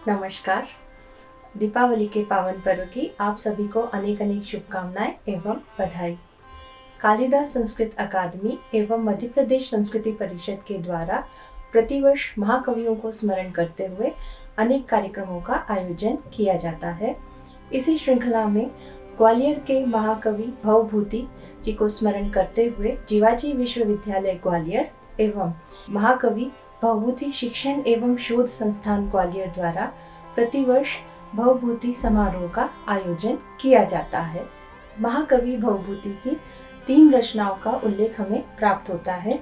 नमस्कार। दीपावली के पावन पर्व की आप सभी को अनेक अनेक शुभकामनाएं एवं बधाई। कालिदास संस्कृत अकादमी एवं मध्य प्रदेश संस्कृति परिषद के द्वारा प्रतिवर्ष महाकवियों को स्मरण करते हुए अनेक कार्यक्रमों का आयोजन किया जाता है। इसी श्रृंखला में ग्वालियर के महाकवि भवभूति जी को स्मरण करते हुए जीवाजी विश्वविद्यालय ग्वालियर एवं महाकवि भवभूति शिक्षण एवं शोध संस्थान ग्वालियर द्वारा प्रतिवर्ष भवभूति समारोह का आयोजन किया जाता है। महाकवि भवभूति की 3 रचनाओं का उल्लेख हमें प्राप्त होता है: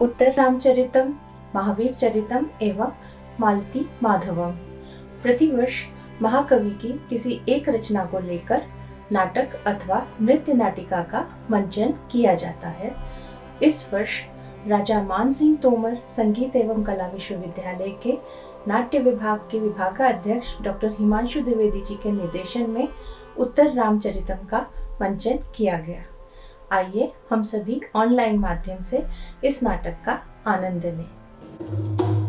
उत्तर रामचरितम, महावीर चरितम एवं मालती माधवम। प्रतिवर्ष महाकवि की किसी एक रचना को लेकर नाटक अथवा नृत्य नाटिका का मंचन किया जाता है। इस वर्ष राजा मान सिंह तोमर संगीत एवं कला विश्वविद्यालय के नाट्य विभाग के विभागाध्यक्ष डॉक्टर हिमांशु द्विवेदी जी के निर्देशन में उत्तर रामचरितम का मंचन किया गया। आइए हम सभी ऑनलाइन माध्यम से इस नाटक का आनंद लें।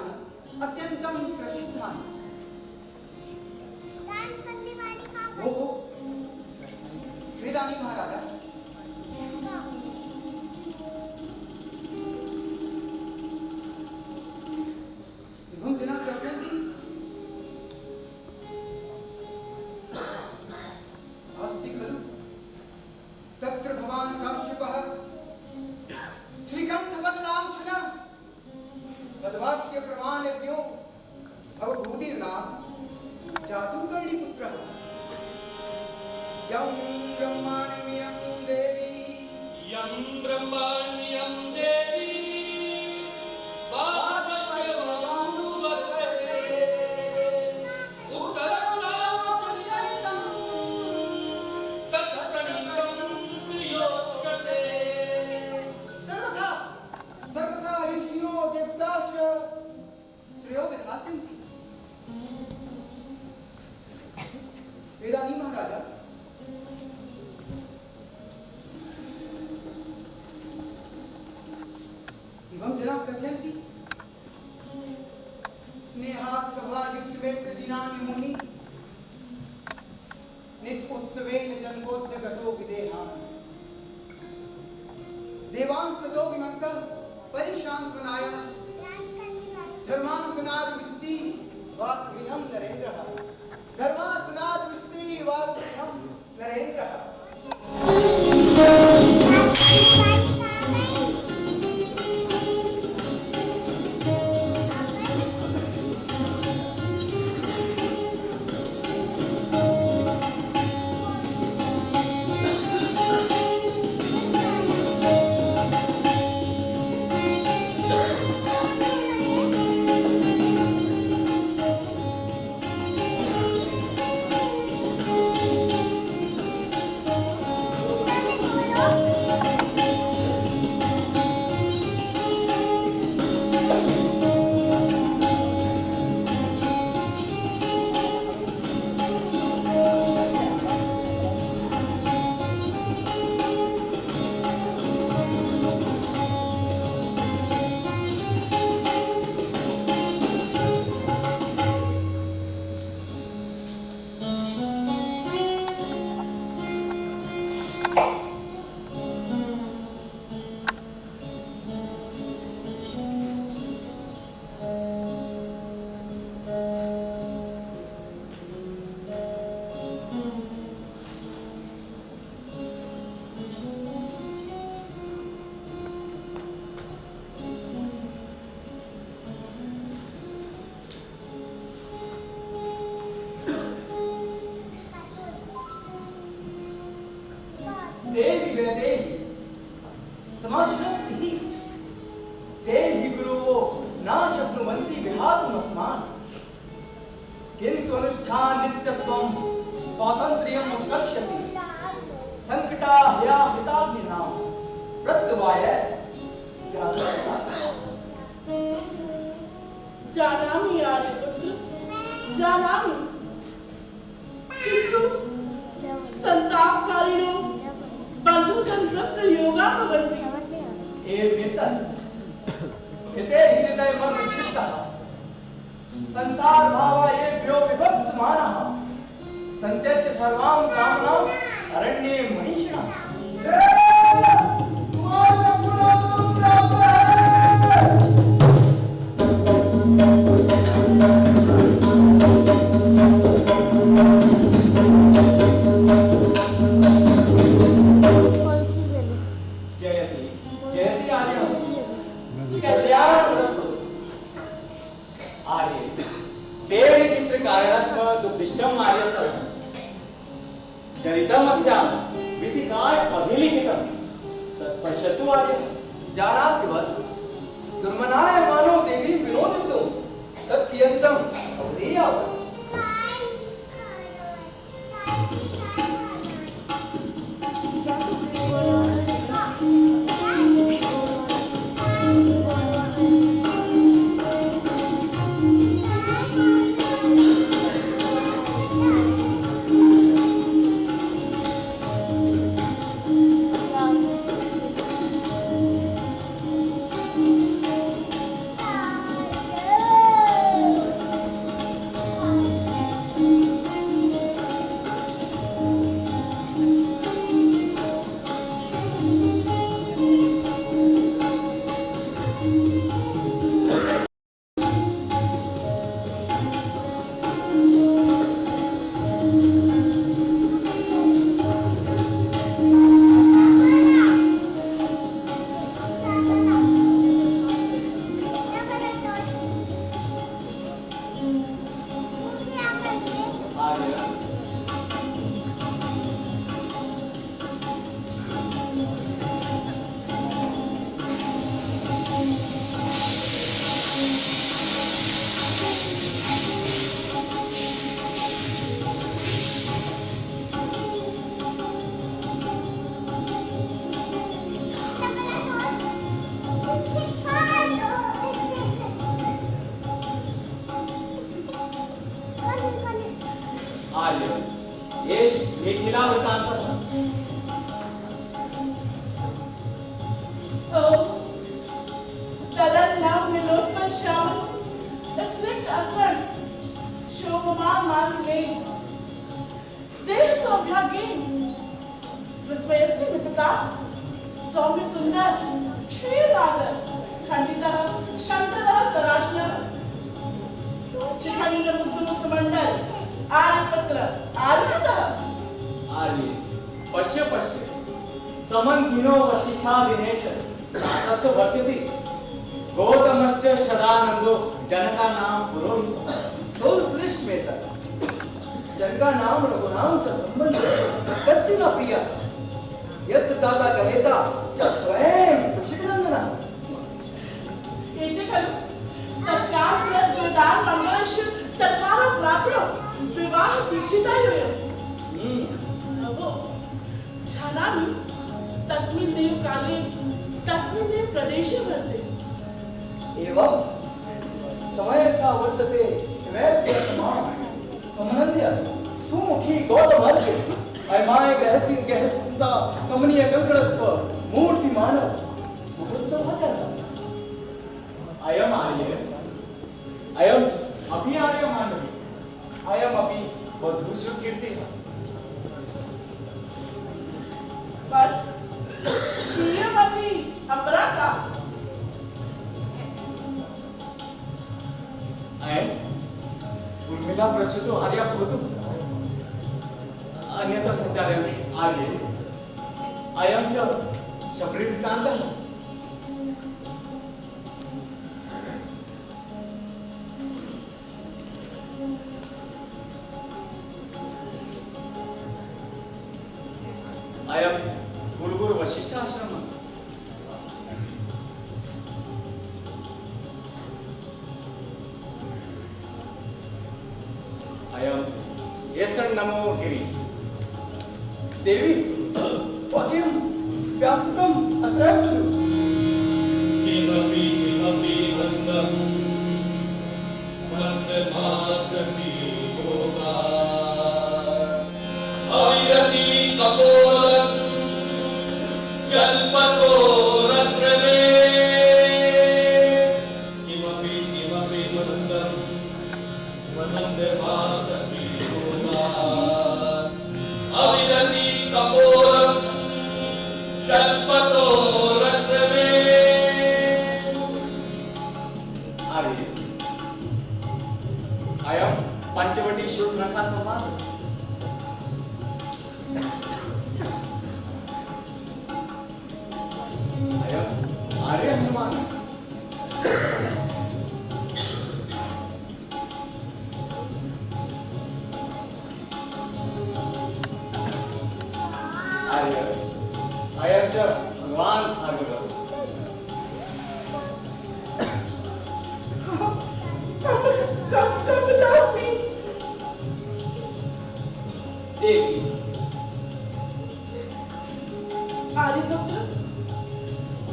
मंदिराणि अत्यंतं प्रसिद्धानि। वो वेदानी महाराजा विभुं दिनं गच्छन्ति। अस्ति खलु तत्र भवान् काश्यपः श्रीग्रन्थपदलाञ्छनः तद्वाक्य प्रमाणज्ञो भवभूतिर्नाम जातुकर्णिपुत्रः। यं ब्रह्माण्यं देवी वाग्वज्रवानुवर्तते उत्तररामचरितं तत्प्रणीतं प्रियोक्षसे। सर्वथा ऋषियो देवताश्च श्रेयो विधास्यन्ति। वेदानी महाराजा एवं जना कथयन्ति स्नेहात् सभायुक्तमेत्र दिनानि मुनि नित्य उत्सवेन जन्मोद्यगतो विदेहान् देवांस्ततो विमंसः परिशान्त्वनाय धर्मान्त्वनाद विशति वासगृहं नरेन्द्रः। धर्मान्त्वनाद विशति वासगृहं नरेन्द्रः। देवी देवी समाश्रयसि देहि गुरुवो न शक्नुवन्ति विहातुमस्मान्। किन्तु अनुष्ठान नित्यत्वं स्वातन्त्र्यम् उत्कर्षति संकटाह्याहिताग्निनां प्रत्यवाय। जानामि आर्यपुत्र जानामि, किन्तु संतापकारिणो बन्धुजनप्रयोगा भवन्ति। एवमेतत् हिते हृदयमर्मच्छित्तः संसार भावायेभ्यो विभत्समानः सन्त्यज्य सर्वां कामनाम् अरण्ये मनीषिणः। चरितमस्यां विधिकाय अभिलिखितं तत्पश्यतु आर्य। जानासि वत्स दुर्मनायमानो देवी विनोदितुं तत्यन्तम् अवधेयावत्। आर्य एष मिथिला वृत्तान्तः। तलन्नाम विलोकपश्यामि स्निग्ध अस्वर्ण शोभमान मांसलेन देह सौभाग्येन विस्मयस्ति मितता सौम्य सुंदर श्रीवादर खंडितः शंतरः सराशनः शिखंड मुक्तमुखमंडल आर्यपत्र आर्यतः। आर्य पश्य पश्य समन्तिनो वशिष्ठा दिनेश तस्य वर्चति गौतमश्च सदानंदो जनका नाम पुरोहित। सोल श्रेष्ठ मेता जनका नाम रघुनाम च संबंध कस्य न प्रिया यत् दाता कहेता च स्वयं कुशिकनंदना। एते खलु तत्काल प्रदान मंगलस्य चत्वारो प्राप्रो विवाह दीक्षितायोः। अहो जानामि तस्मिन्नेव काले तस्मिन्नेव प्रदेशे वर्ते। एवं समय सा वर्तते संबंध्य सुमुखी गौतमर्घ्य अयमाय गहता कमनीय कंकणस्त्व मूर्ति मानव महोत्सव करता। अयम आर्य अयम अपि आर्य मानवी अयम अपि वधूषु कीर्तिः। बस प्रियमपि अपरा का अयम उर्मिला प्रच्युतो आर्या भवतु अन्यथा संचार्यामि आर्ये अयं च शबरीकान्तः। अयं कुलगुरु वशिष्ठ आश्रमः। अयं येसन् नमो गिरि। देवी वकिम व्यास्तम अत्र खलु। किमपि वन्दं वन्दमासपि योगा अविरति कपोलं जल्पतो रत्र मे। किमपि वन्दं वन्दमासपि योगा अविरति कपोलं जल्पतो रत्र मे। आर्य अयं पंचवटी शूर्पणखा संवाद। अयं आर्य हनुमान। आर्य अयं च भगवान भार्गवः। कपितास्मि। देवी आर्यपुत्र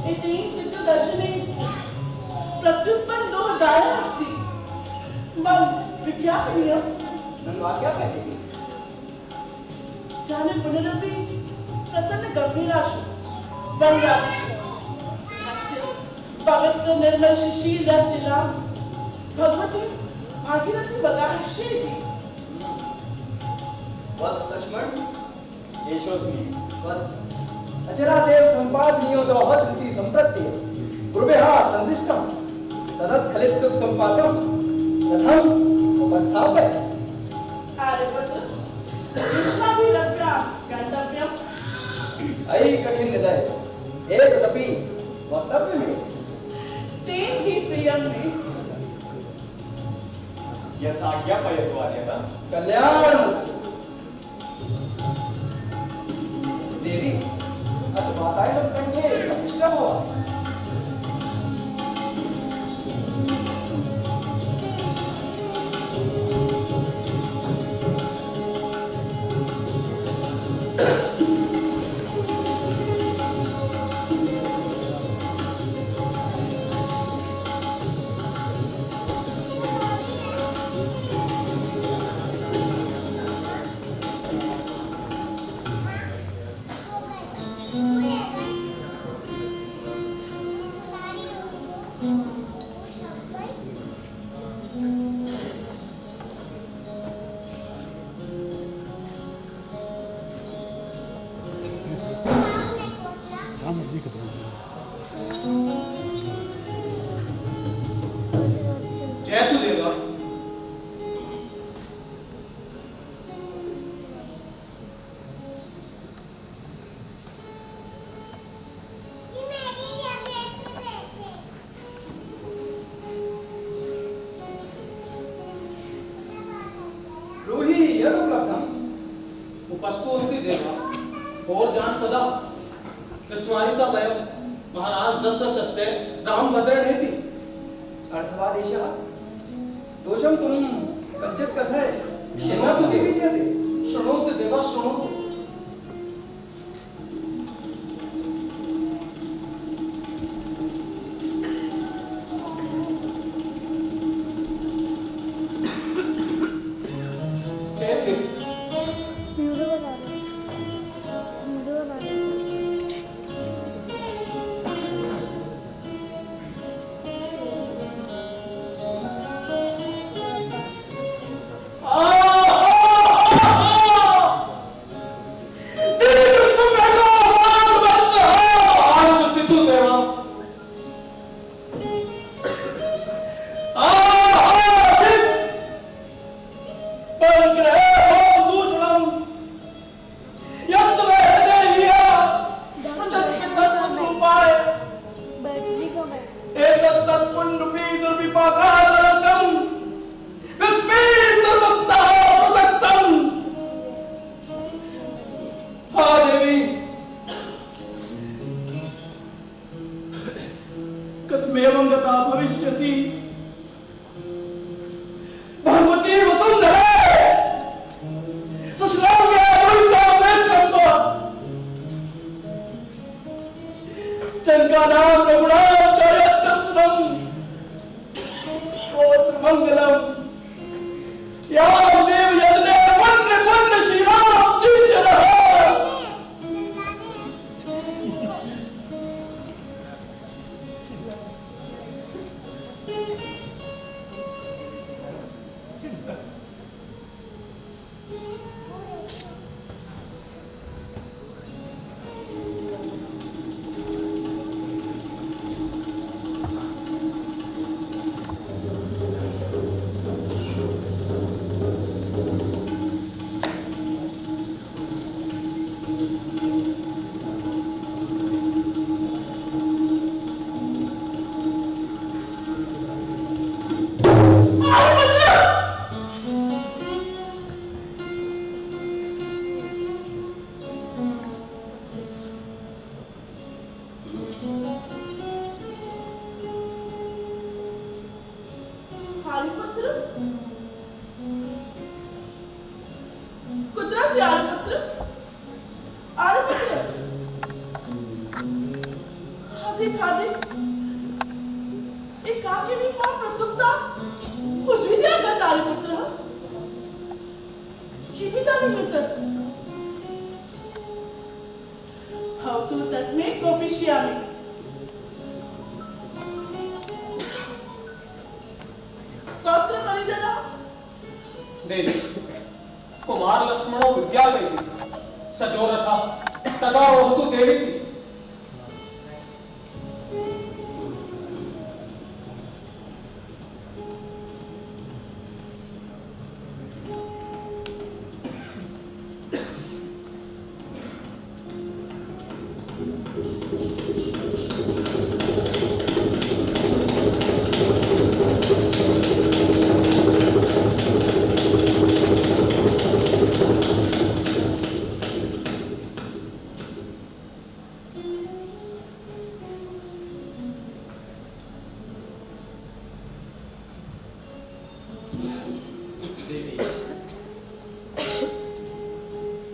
एते चित्तदर्शने प्रत्युत्पन्नो दायः अस्ति मम विज्ञापनीयम्। नन्वाक्या देवी जाने पुनरपि प्रसन्न गंभीराशु वनराशु पवित्र निर्मल शिशिर रस दिला भगवती भागीरथी बगाहेश्वरी। वत्स लक्ष्मण यशोस्मि। वत्स अचरादेव संपादनीयो दोहति संप्रत्य गुरुभ्यः संदिष्टं तदस्खलित सुख संपातम कथम उपस्थापय। आर्यपुत्र युष्माभिरभ्या गंतव्यम्। अयि कठिन हृदय एतदपि वक्तव्य मे। तेन ही प्रियम मे। यथाज्ञापयतु आर्यः। कल्याणमस्तु। देवी अथ वातायनं कंठे समिष्टं भव। तू देवा। ब्रूहि यदुपलब्धम् उपस्फूर्ति देवा। और जानपदा विस्मारिता वयं महाराज दशरथस्य रामभद्रेणेति। अर्थवादेशः दोषं तुम कञ्चित् कथय शृणोतु देवी। विद्यते। शृणोतु देवा, शृणोतु। कहते कथमेवं गता भविष्यसि भगवती वसुन्धरे सुश्लाघ्य दुहितामेक्षस्व चंकानां रघुणां च यत्तत्सुरं गोत्रमङ्गलम् यां देव यजने पुण्य पुण्य श्रीराम जिजनः आलपत्र कुत्रासी आलपत्र आलपत्र अधिक अधिक एकाकिनी मा प्रसुप्ता उजवी द्या का आलपत्र किमिदा निमित्त भवतु तस्मै कोपिष्यामि पत्र परिजना देवी कुमार लक्ष्मणो विद्यालये सजो रथा तदा वहतु देवी।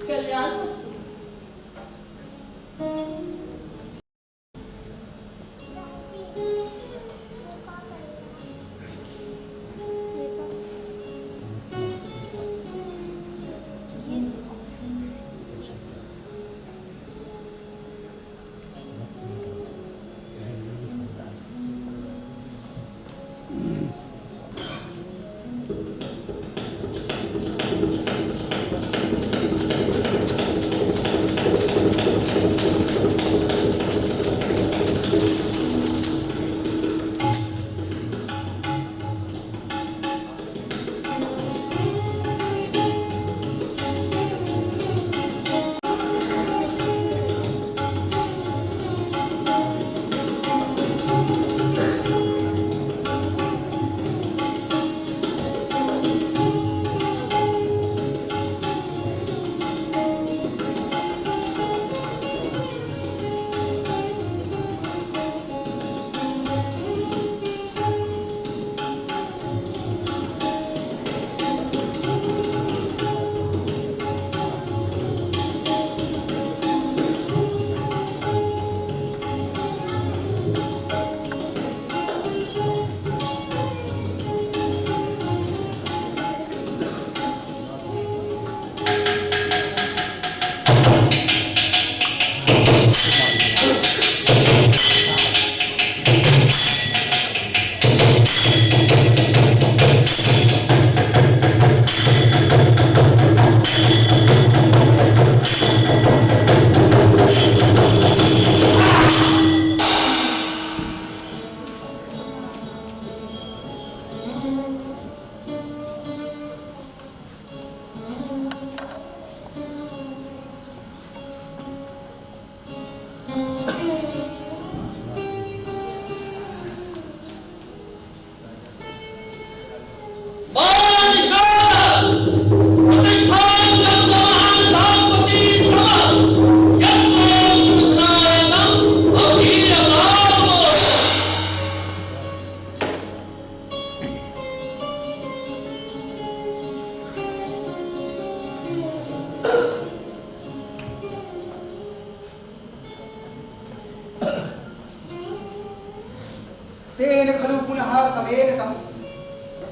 कल्याण वस्तु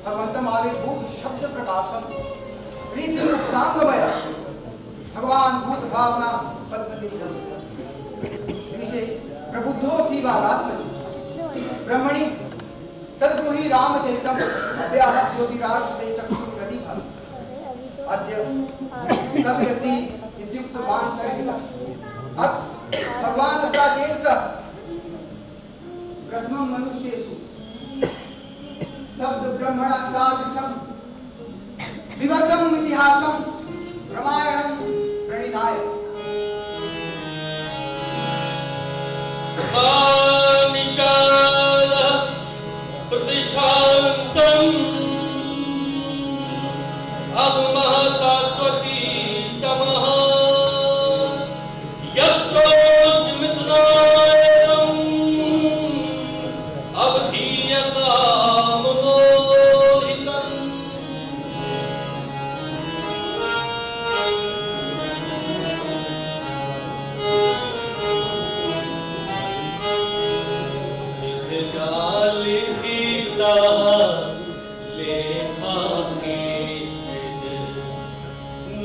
भगवंतम आविर्भूत शब्द प्रकाशम ऋषि उपसांगमय भगवान भूत भावना पद्मति ऋषि प्रबुद्धोऽसि वागात्मनि ब्रह्मणि तद्ब्रूहि रामचरितम व्याहत ज्योतिराश्रते चक्षुः प्रतिभा अद्य कविरसि इत्युक्तवान् तर्हितः अथ भगवान् प्राचेनसः प्रथमं मनुष्येषु शब्द ब्रह्मणातादृशं विवर्तम् इतिहासं रामायणं प्रणिधाय निषाद प्रतिष्ठान्तम् अगमः शाश्वती समः यत्रोज्मिथुनायकम् अवधीयकाममोहितम्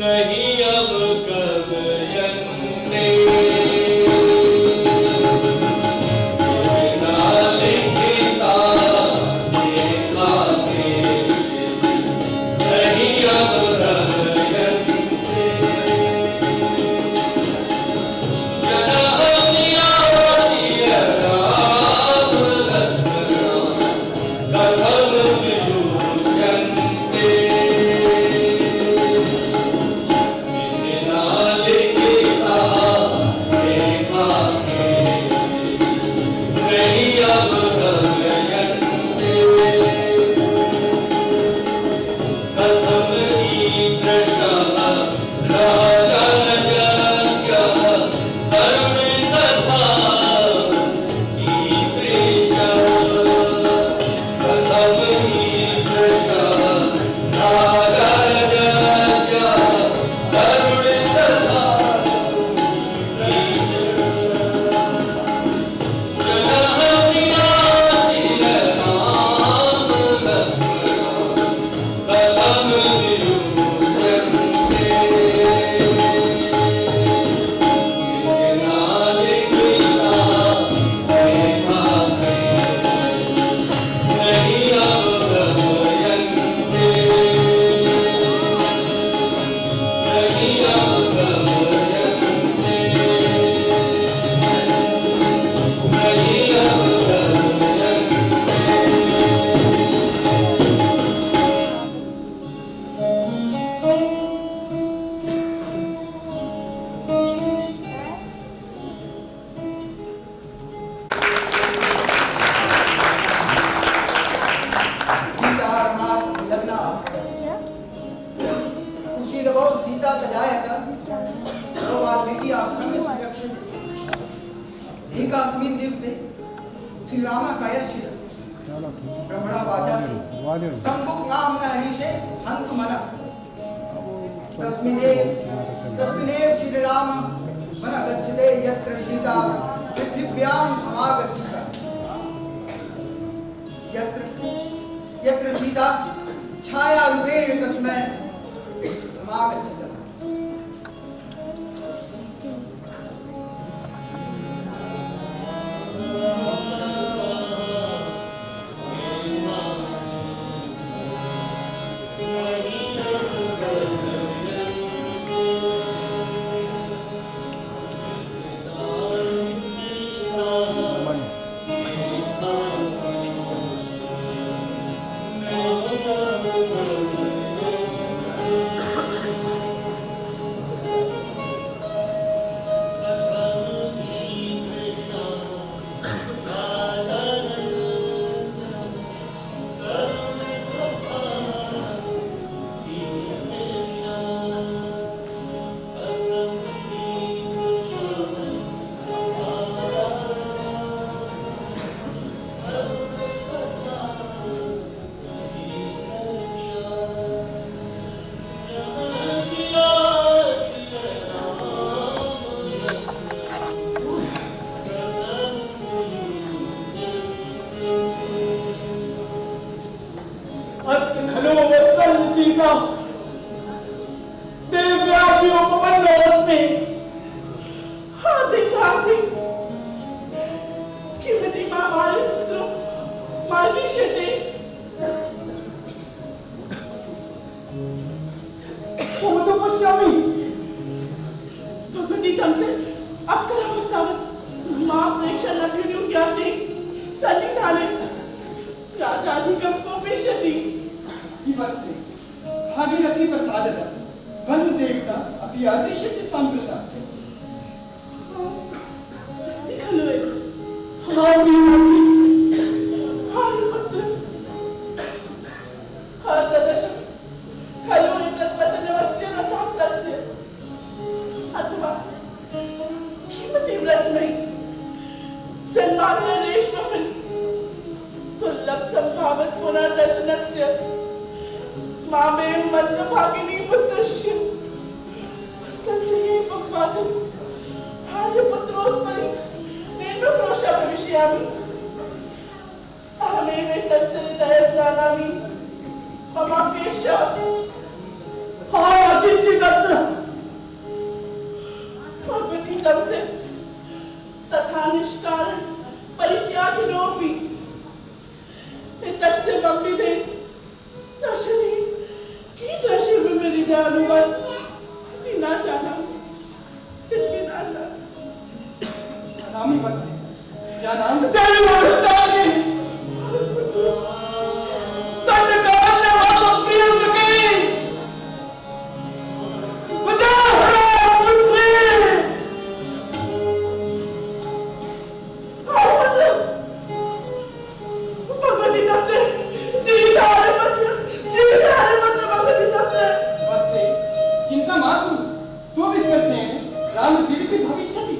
नहीं अब गगयन्ने बिना लिखिता लेखा नहीं अब गगयन्ने जनहनियासिय राम लक्ष्मण कथम विभूषन्ते एकस्मिन् दिवसे श्री राम कायश्चित् ब्रह्मणा वाचासि संबुक नाम्नः ऋषे हनुमनः तस्मिन्नेव श्री राम मनः गच्छते यत्र सीता पृथिव्यां समागच्छति यत्र सीता छायारूपेण तस्मै समागच्छति सीता देवव्यापी उपपन्नोऽस्मि हार्दिक किमिति मामारि पुत्रो मार्गिष्यते तो पश्यामि भगवती तमसे अप्सरावस्तावत् मां प्रेक्षणभ्युः ज्ञाते सन्निधाने राजाधिकं कोपेष्यति विवत्से भागीरथी प्रसादतः वन्य देवता अपि अदृश्यस्य संवृता अस्ति खलु सदृशं खलु एतत् वचनमस्य नतान्तस्य अथवा किमपि व्रजमयि जन्मान्तरेष्वपि दुर्लभ सम्भावत् पुनर्दर्शनस्य मामे मन्दभागिनी पुत्रस्य वत्सल्ये बह्वादं भार्यपुत्रोस्मरि निर्मक्रोशा भविष्यामि अहमेव तस्य हृदयं जानामि ममापेक्षा किञ्चिदत्र भगवती तमसे तथा निष्कारण परित्यागिनोऽपि एतस्य मम विधे दर्शने कीदृशे विमृदानुवत् इति न जानामि जानामि वत्से जानामि वत्से चिंता मा कुरु त्वविस्मर्शेन राम जीवितः भविष्यति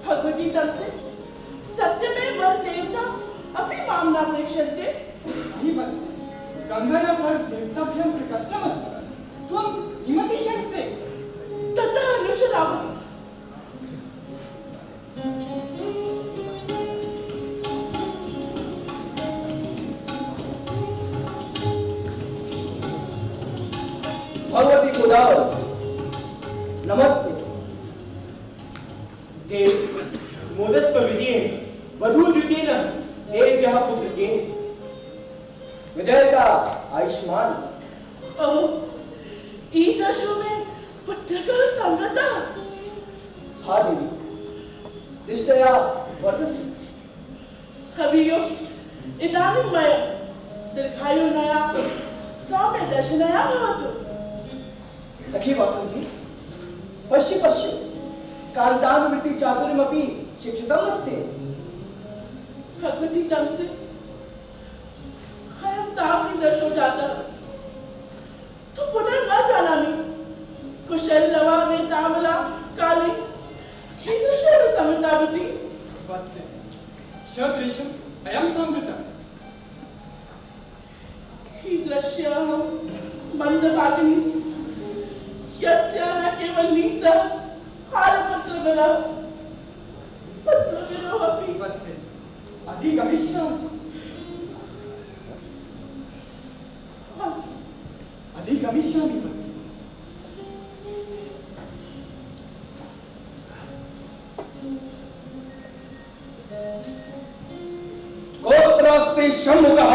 भगवती तमसे सत्यमेव देवता अपि मां न प्रेक्ष्यन्ते गंगाया सर्व देवताभ्यां प्रकष्टमस्ति त्वं किमपि शंसे ततः अनुशरामि भगवती गोदावरी नमस्ते। देव मोदस्व विजयेन वधूद्युतेन देव्याः पुत्रकेन विजय का आयुष्मान। ओह ई दशो में पुत्र का संवृता। हाँ देवी, दिष्टया वर्धसी। हवियो इदानीं मया दीर्घायुर्नया सौम्य दशनया भवतु। सखी वासंती, पश्य पश्य कांतानुवृत्ति चातुर्यमपि शिक्षितं मत्से। भगवती तम से अयं तावनि दशो जाता तो पुनः न जानामि। कुशल लवा में तामला काली कीदृशेन समतावती। वत्से सदृशम् अयं संवृतः। कीदृश्याः मंदभागिनी यस्य न केवल नीसा हारपत्र बला पत्र विरोह अपि। वत्से अधिगमिष्यामि। अधिगमिष्यामि वत्से। गोत्रस्ते षण्मुखः।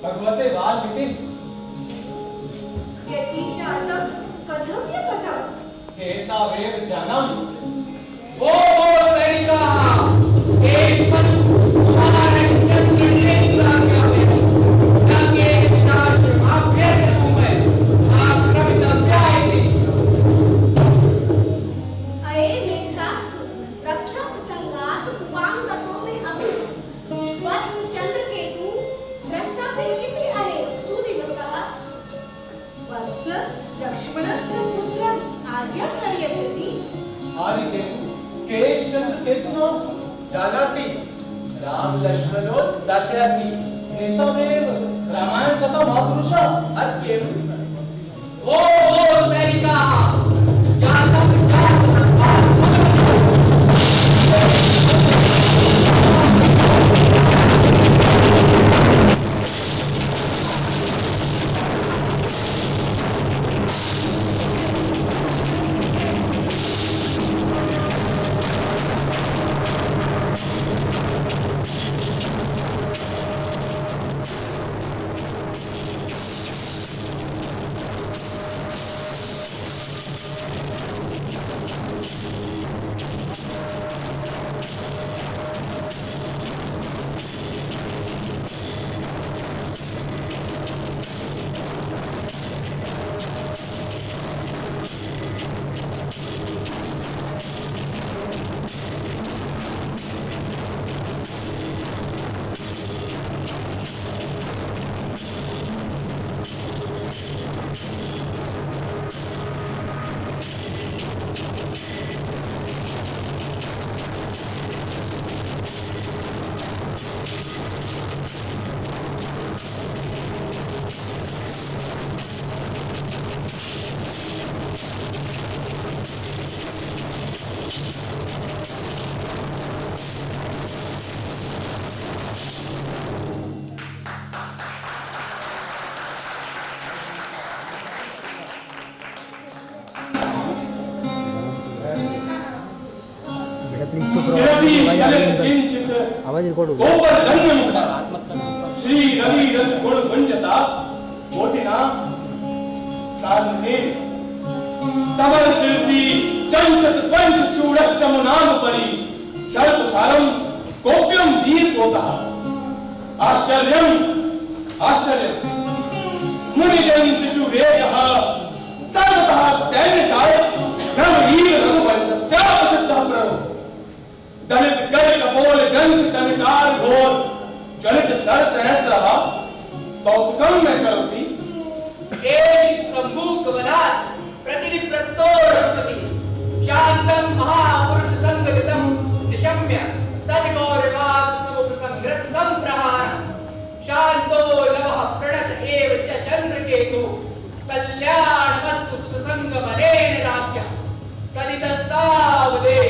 भगवते वाल्मीकि यति जातं कथं कथा एतावेव जानामि। ओ सैनिकाः एष खलु महाराष्ट्रकृष्णेन्द्राज्ञापयति न केचिदाश्रमाभ्यर्थतुमय आक्रमितव्या इति। अयमेकास्तु रक्षाप्रसंगात् उपाङ्गतो मे अपि वत्स चन्द्रकेतु द्रष्टा गोपर जन्म मुख श्री रवि रथ गुण गुंजता कोटिना सान्वेन समर शीर्षि चंचत पंच चूड़श्चमुनाम परि शरत सारम कोप्यम वीर पोता आश्चर्यम आश्चर्यम मुनिजन शिशु वेगः सर्वतः सैन्यकाय ब्रह्मवीर रघुवंशस्य प्रसिद्धः प्रणो दलित कर कपोल ग्रंथ कनकार घोर ज्वलित शर सहस्रः कौतुकम में करोति एष सम्मुख वरात् प्रतिनिप्रतो रघुपति शांतं महापुरुष संगदितं निशम्य तद्गौरवात् समुपसंग्रत संप्रहार शांतो लवः प्रणत एव च चंद्रकेतु कल्याणमस्तु सुतसंगमनेन राज्ञः तदितस्तावदे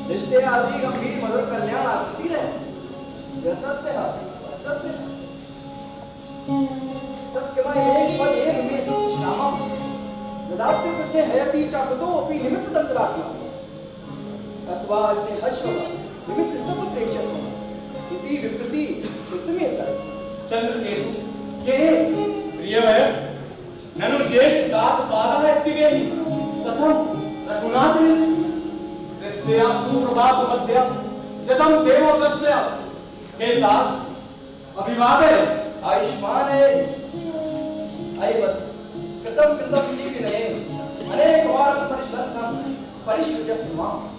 रिश्ते आदि गंभीर मधुर कल्याण आकृति रहे यशस्य सस्य तत्केवल एक पद एक में श्यामम ददात्य कृष्णे हयति चाकतो अपि निमित्त तंत्रात्मा अथवा अस्ने हश्व निमित्त सब प्रेक्षस इति विसृति शुद्ध में चंद्रकेतु के प्रियवयस ननु ज्येष्ठ तात पादः इत्येहि कथम रघुनाथ दृष्टया सुप्रभात मध्य स्थितं देवो तस्य हे तात अभिवादय आयुष्मान है आयुवत्स कृतम जीविने अनेक वारं परिश्रद्धं परिश्रुत्यस्म माम्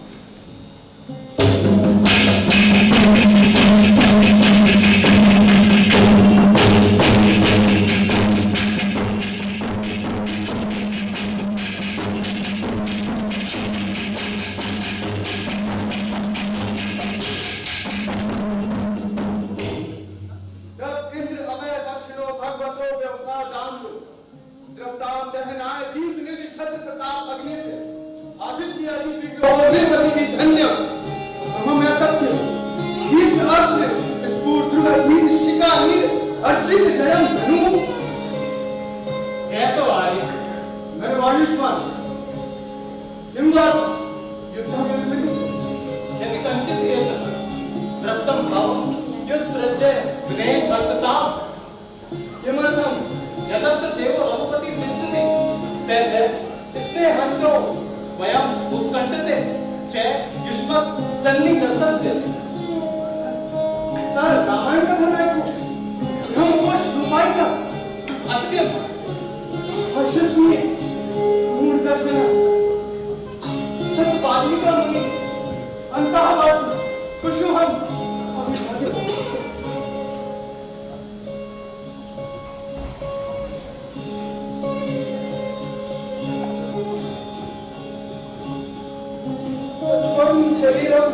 शरीरम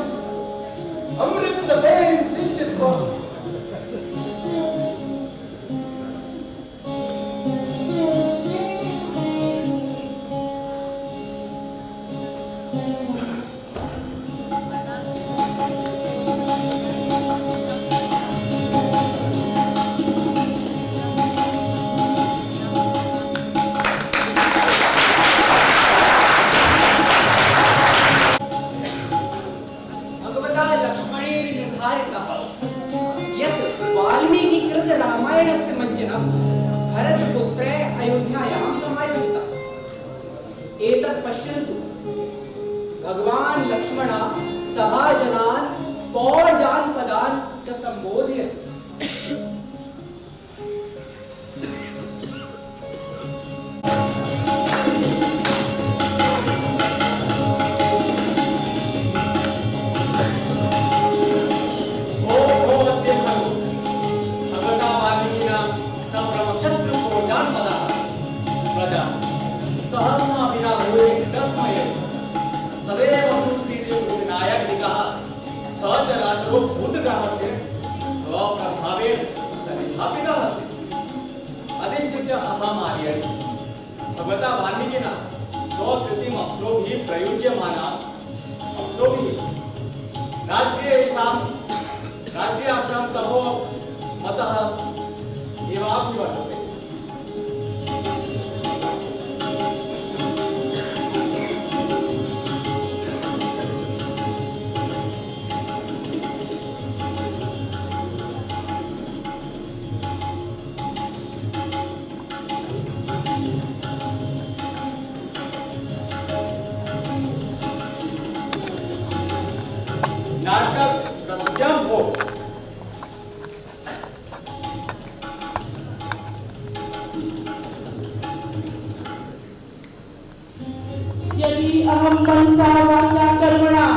अमृत रसेन सिंचित्वा रामायणस्य मञ्चनं भरतपुत्रे अयोध्यायां समायोजितम्। एतत् पश्यन्तु, भगवान् लक्ष्मणः सभाजनान् पौर्जान् पदान् च सम्बोधयति। सचराचरो भूतग्रामस्य स्वप्रभावेन सन्निधापितः अधिष्ठित च अहमार्यः भगवता वाल्मीकिना स्वकृतिम् अप्सरोभिः प्रयुज्यमाना अप्सरोभिः राज्ये आश्रम तपो मतः एवाभिवर्तते। नाटक प्रस्तुत्यं हो। यदि अहं मनसा वाचा कर्मणा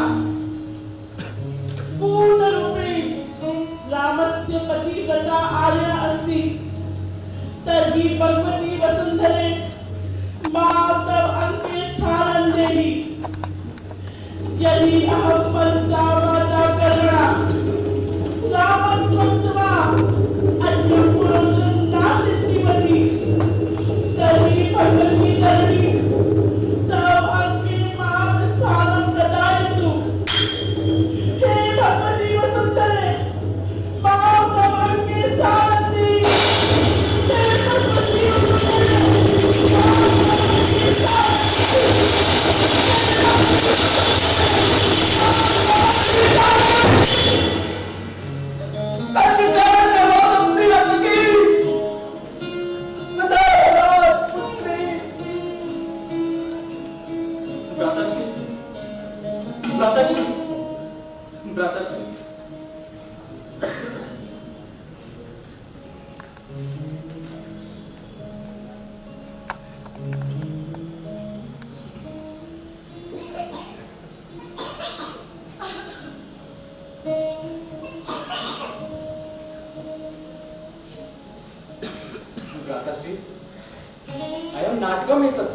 पूर्णरूपेण रामस्य पतिव्रता आर्या अस्मि तर्हि भगवती वसुन्धरे मां तव अंके स्थानं देहि। यदि अहं मनसा वाचा कर्मणा रामं त्यक्त्वा अन्यं पुरुषं न चिन्तिवती तर्हि भगवती धरणी तव अंके मां स्थानं प्रदायतु। हे भगवती वसुन्धरे मां तव अंके स्थानं देहि। हे भगवती वसुन्धरे अयं नाटकमेतत्।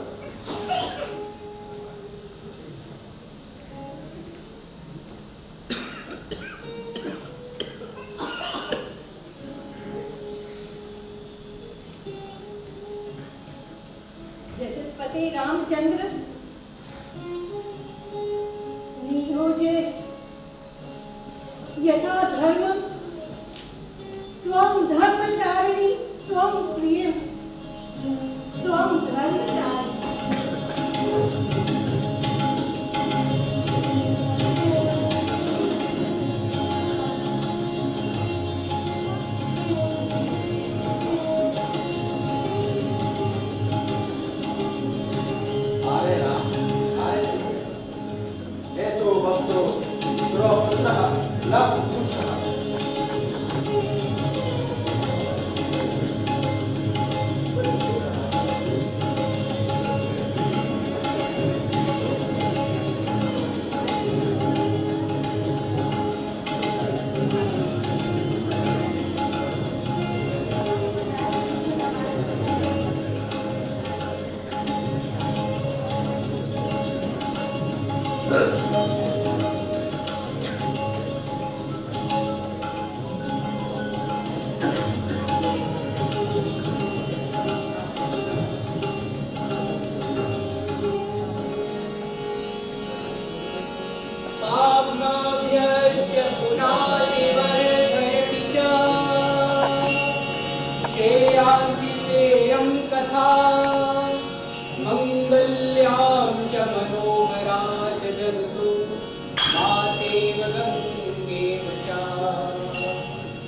जगत्पते रामचंद्र नियोजे यथा धर्मं त्वं धर्मचारिणी त्वं प्रियं त्वं धर्मचारिणी।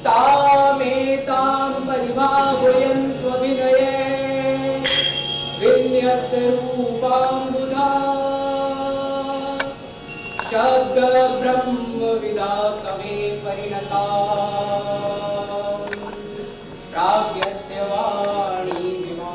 तामेतां सत्यरूपाम्बुधा शब्द ब्रह्मविदा कवे परिणता प्राज्ञस्य वाणी विमा।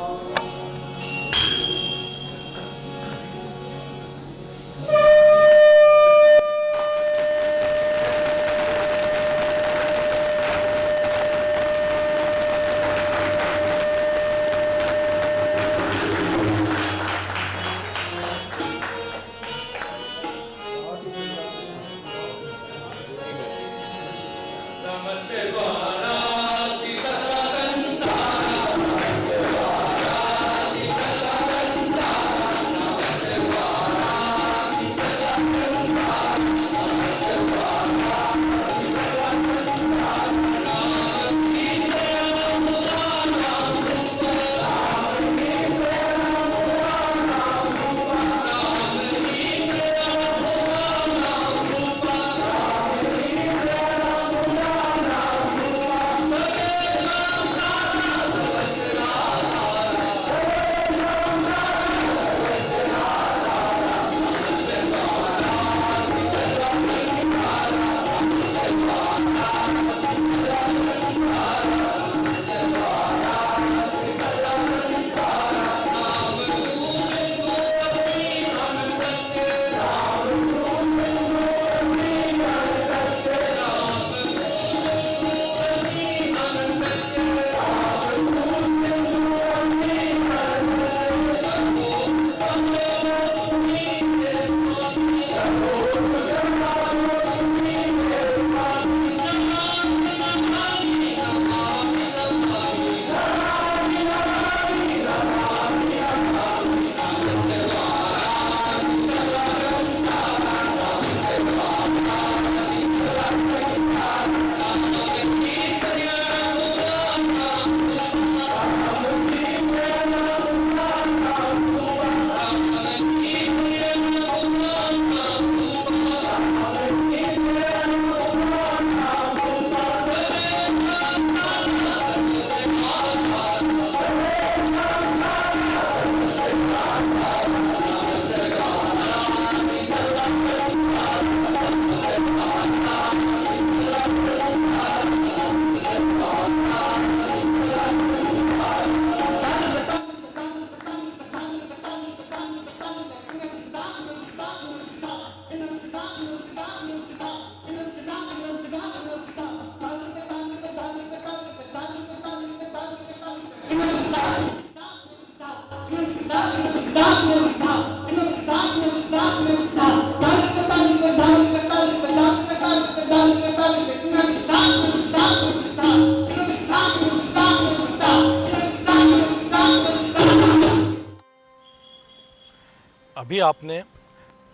अभी आपने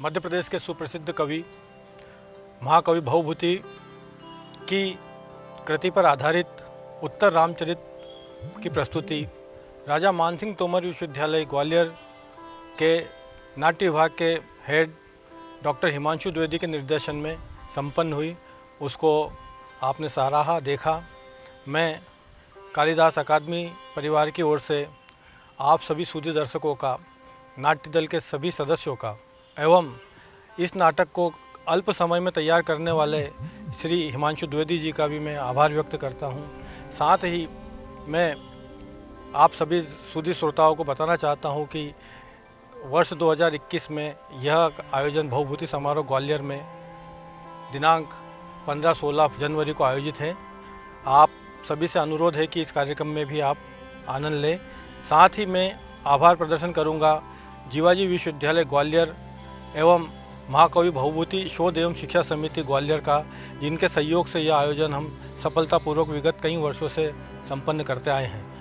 मध्य प्रदेश के सुप्रसिद्ध कवि महाकवि भवभूति की कृति पर आधारित उत्तर रामचरित की प्रस्तुति राजा मानसिंह तोमर विश्वविद्यालय ग्वालियर के नाट्य विभाग के हेड डॉक्टर हिमांशु द्विवेदी के निर्देशन में संपन्न हुई। उसको आपने सराहा, देखा। मैं कालिदास अकादमी परिवार की ओर से आप सभी सूदी दर्शकों का, नाट्य दल के सभी सदस्यों का एवं इस नाटक को अल्प समय में तैयार करने वाले श्री हिमांशु द्विवेदी जी का भी मैं आभार व्यक्त करता हूं। साथ ही मैं आप सभी सूदी श्रोताओं को बताना चाहता हूं कि वर्ष 2021 में यह आयोजन भवभूति समारोह ग्वालियर में दिनांक 15-16 जनवरी को आयोजित है। आप सभी से अनुरोध है कि इस कार्यक्रम में भी आप आनंद लें। साथ ही मैं आभार प्रदर्शन करूंगा जीवाजी विश्वविद्यालय ग्वालियर एवं महाकवि भवभूति शोध एवं शिक्षा समिति ग्वालियर का, जिनके सहयोग से यह आयोजन हम सफलतापूर्वक विगत कई वर्षों से संपन्न करते आए हैं।